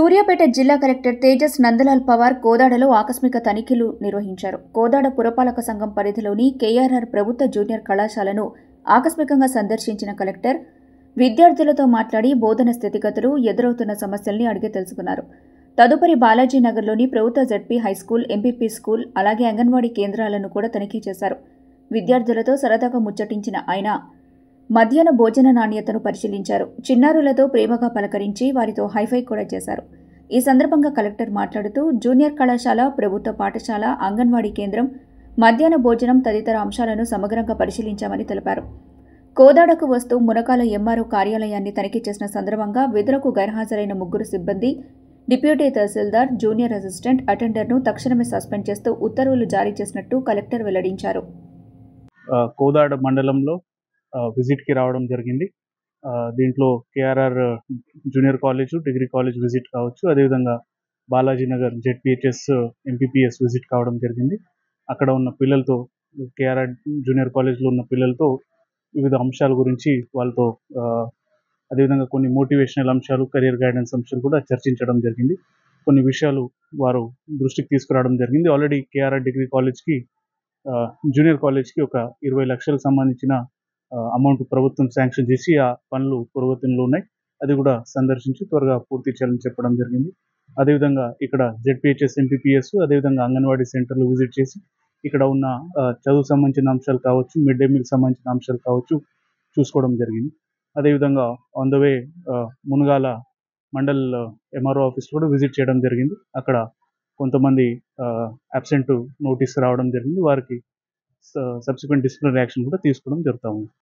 సూర్యాపేట జిల్లా కలెక్టర్ తేజస్ నందలాల్ పవార్ కోదాడలో ఆకస్మిక తనిఖీలు నిర్వహించారు. కోదాడ పురపాలక సంఘం పరిధిలోని కేఆర్ఆర్ ప్రభుత్వ జూనియర్ కళాశాలను ఆకస్మికంగా సందర్శించిన కలెక్టర్ విద్యార్థులతో మాట్లాడి బోధన స్థితిగతులు, ఎదురవుతున్న సమస్యల్ని అడిగి తెలుసుకున్నారు. తదుపరి బాలాజీనగర్లోని ప్రభుత్వ జెడ్పీ హైస్కూల్, ఎంపీపీ స్కూల్, అలాగే అంగన్వాడీ కేంద్రాలను కూడా తనిఖీ చేశారు. విద్యార్థులతో సరదాగా ముచ్చటించిన ఆయన మధ్యాహ్న భోజన నాణ్యతను పరిశీలించారు. చిన్నారులతో ప్రేమగా పలకరించి వారితో హైఫై కూడా చేశారు. ఈ సందర్భంగా కలెక్టర్ మాట్లాడుతూ జూనియర్ కళాశాల, ప్రభుత్వ పాఠశాల, అంగన్వాడీ కేంద్రం, మధ్యాహ్న భోజనం తదితర అంశాలను సమగ్రంగా పరిశీలించామని తెలిపారు. కోదాడకు వస్తూ మునకాల ఎంఆర్ఓ కార్యాలయాన్ని తనిఖీ చేసిన సందర్భంగా విధులకు గైర్హాజరైన 3 సిబ్బంది, డిప్యూటీ తహసీల్దార్, జూనియర్ అసిస్టెంట్, అటెండర్ను తక్షణమే సస్పెండ్ చేస్తూ ఉత్తర్వులు జారీ చేసినట్టు కలెక్టర్ వెల్లడించారు. కోదాడ మండలంలో విజిట్కి రావడం జరిగింది. దీంట్లో KRR junior college, degree college visit కావచ్చు, అదేవిధంగా బాలాజీనగర్ జెడ్పీహెచ్ఎస్, ఎంపీపీఎస్ విజిట్ కావడం జరిగింది. అక్కడ ఉన్న పిల్లలతో, కేఆర్ఆర్ జూనియర్ కాలేజ్లో ఉన్న పిల్లలతో వివిధ అంశాల గురించి వాళ్ళతో అదేవిధంగా కొన్ని మోటివేషనల్ అంశాలు, కెరియర్ గైడెన్స్ అంశాలు కూడా చర్చించడం జరిగింది. కొన్ని విషయాలు వారు దృష్టికి తీసుకురావడం జరిగింది. ఆల్రెడీ కేఆర్ఆర్ డిగ్రీ కాలేజ్కి, జూనియర్ కాలేజ్కి ఒక 20 లక్షలకు సంబంధించిన అమౌంట్ ప్రభుత్వం శాంక్షన్ చేసి ఆ పనులు పురోగతిలో ఉన్నాయి. అది కూడా సందర్శించి త్వరగా పూర్తి చేయాలని చెప్పడం జరిగింది. అదేవిధంగా ఇక్కడ జెడ్పీహెచ్ఎస్, ఎంపీపీఎస్, అదేవిధంగా అంగన్వాడీ సెంటర్లు విజిట్ చేసి ఇక్కడ ఉన్న చదువు సంబంధించిన అంశాలు కావచ్చు, మిడ్ డే మీల్ సంబంధించిన అంశాలు కావచ్చు చూసుకోవడం జరిగింది. అదేవిధంగా on the way Munagala mandal MRO office కూడా విజిట్ చేయడం జరిగింది. అక్కడ కొంతమంది అబ్సెంట్ నోటీస్ రావడం జరిగింది. వారికి సబ్సిక్వెంట్ డిసిప్లినరీ యాక్షన్ కూడా తీసుకోవడం జరుగుతూ ఉంది.